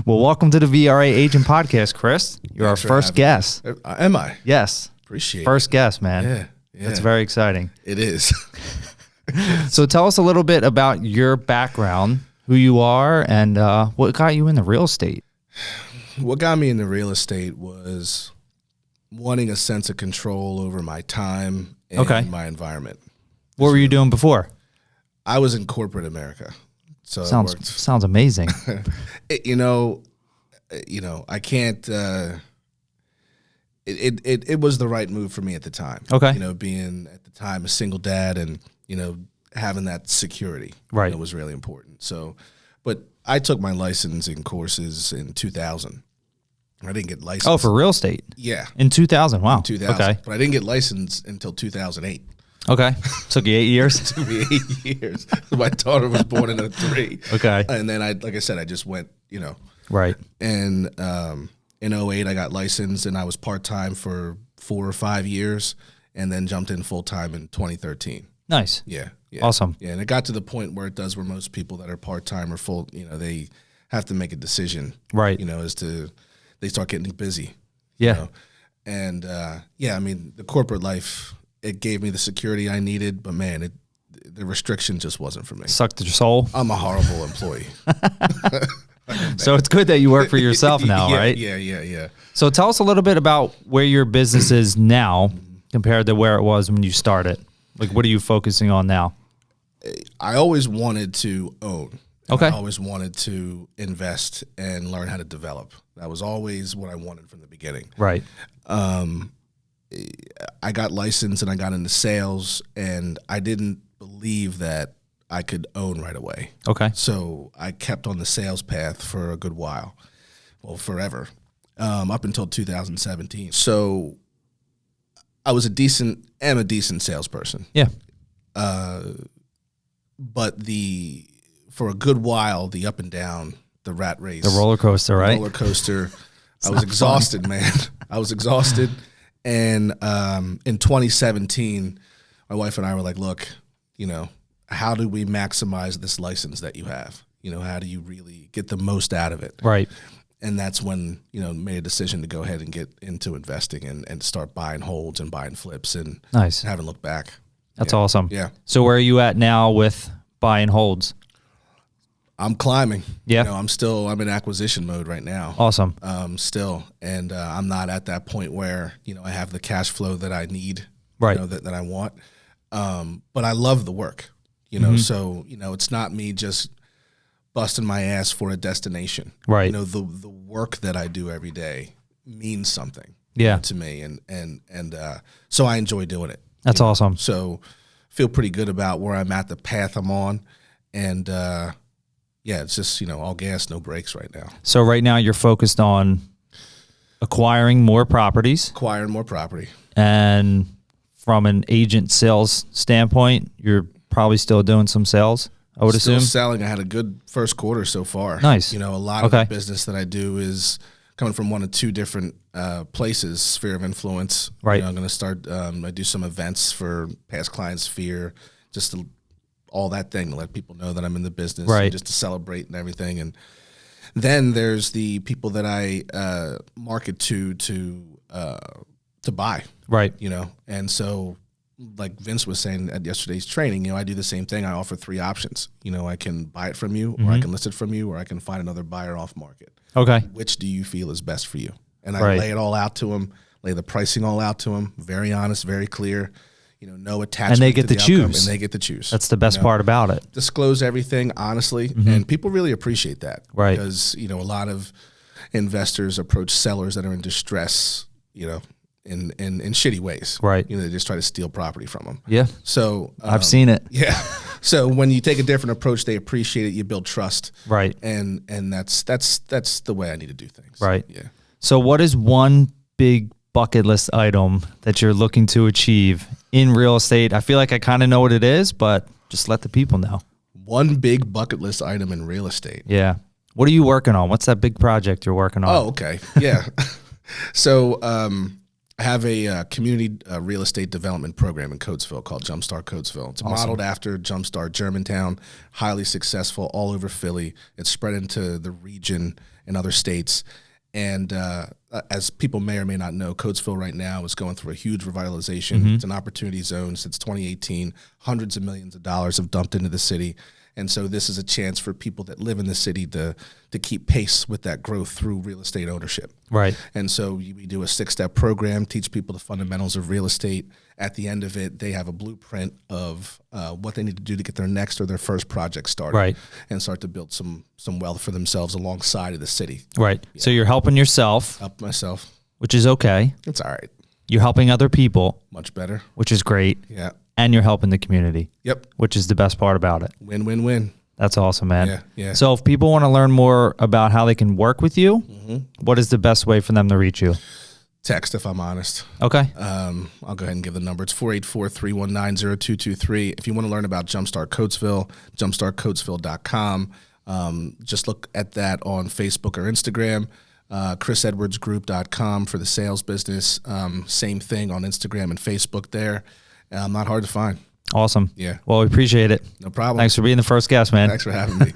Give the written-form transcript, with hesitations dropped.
Well, welcome to the VRA Agent Podcast, Chris. You're our first guest. Am I? Yes. Appreciate First guest, man. Yeah. That's very exciting. It is. So tell us a little bit about your background, who you are, and what got you into real estate. What got me into real estate was wanting a sense of control over my time and my environment. What were you doing before? I was in corporate America. So sounds amazing. I can't. It was the right move for me at the time. Okay. Being at the time a single dad and having that security, right, was really important. So, but I took my licensing courses in 2000. I didn't get licensed. Oh, for real estate? Yeah. In 2000. Wow. In 2000. Okay. But I didn't get licensed until 2008. Okay. Took you 8 years? It took me 8 years. My daughter was born in 2003. Okay. And then I just went, Right. And in 2008, I got licensed and I was part-time for 4 or 5 years and then jumped in full-time in 2013. Nice. Yeah. Awesome. Yeah. And it got to the point where it does where most people that are part-time or full, they have to make a decision. Right. As to they start getting busy. Yeah. And the corporate life, it gave me the security I needed, but man, the restriction just wasn't for me. Sucked your soul. I'm a horrible employee. So it's good that you work for yourself now, right? Yeah. So tell us a little bit about where your business is now compared to where it was when you started. Like, what are you focusing on now? I always wanted to own. Okay. I always wanted to invest and learn how to develop. That was always what I wanted from the beginning. Right. I got licensed and I got into sales, and I didn't believe that I could own right away. Okay. So I kept on the sales path for a good while. Well, forever. Up until 2017. So I was a decent salesperson. Yeah. But for a good while, the up and down, the rat race. The roller coaster, right? Roller coaster. I was exhausted, man. I was exhausted. And in 2017, my wife and I were like, look, how do we maximize this license that you have? How do you really get the most out of it? Right. And that's when, made a decision to go ahead and get into investing and start buying holds and buying flips and nice. Haven't looked back. That's awesome. Yeah. So where are you at now with buying holds? I'm climbing. Yeah. I'm in acquisition mode right now. Awesome. Still. And I'm not at that point where, I have the cash flow that I need, right. That I want. But I love the work, so, it's not me just busting my ass for a destination. Right. The work that I do every day means something to me. And so I enjoy doing it. That's awesome. So feel pretty good about where I'm at, the path I'm on. And, it's just, all gas, no brakes right now. So right now you're focused on acquiring more properties. Acquiring more property. And from an agent sales standpoint, you're probably still doing some sales, I would assume? Still selling. I had a good first quarter so far. Nice. A lot of the business that I do is coming from one of two different places, sphere of influence. Right. I'm going to start, I do some events for past clients, sphere, just all that thing to let people know that I'm in the business, right. And just to celebrate and everything. And then there's the people that I market to buy, right? And so like Vince was saying at yesterday's training, I do the same thing. I offer 3 options. I can buy it from you, or I can list it from you, or I can find another buyer off market. Okay. Which do you feel is best for you? And I lay it all out to them, lay the pricing all out to them, very honest, very clear. No attachment. And they get to choose. And they get to choose. That's the best part about it. Disclose everything honestly, and people really appreciate that. Right. Because, a lot of investors approach sellers that are in distress, in shitty ways. Right. They just try to steal property from them. Yeah. So I've seen it. Yeah. So when you take a different approach, they appreciate it. You build trust. Right. And that's the way I need to do things. Right. Yeah. So what is one big bucket list item that you're looking to achieve in real estate? I feel like I kind of know what it is, but just let the people know. One big bucket list item in real estate. Yeah. What are you working on? What's that big project you're working on? Oh, okay. Yeah. So I have a community real estate development program in Coatesville called Jumpstart Coatesville. It's modeled after Jumpstart Germantown, highly successful all over Philly. It's spread into the region in other states. And as people may or may not know, Coatesville right now is going through a huge revitalization. It's an opportunity zone since 2018. Hundreds of millions of dollars have dumped into the city. And so this is a chance for people that live in the city to keep pace with that growth through real estate ownership. Right. And so we do a 6-step program, teach people the fundamentals of real estate. At the end of it, they have a blueprint of what they need to do to get their next or their first project started. Right. And start to build some wealth for themselves alongside of the city. Right. Yeah. So you're helping yourself. Help myself. Which is okay. It's all right. You're helping other people. Much better. Which is great. Yeah. And you're helping the community. Yep. Which is the best part about it. Win, win, win. That's awesome, man. Yeah, yeah. So if people want to learn more about how they can work with you, what is the best way for them to reach you? Text, if I'm honest. Okay. I'll go ahead and give the number. It's 484-319-0223. If you want to learn about Jumpstart Coatesville, jumpstartcoatesville.com. Just look at that on Facebook or Instagram. ChrisEdwardsGroup.com for the sales business. Same thing on Instagram and Facebook there. Not hard to find. Awesome. Yeah. Well, we appreciate it. No problem. Thanks for being the first guest, man. Thanks for having me.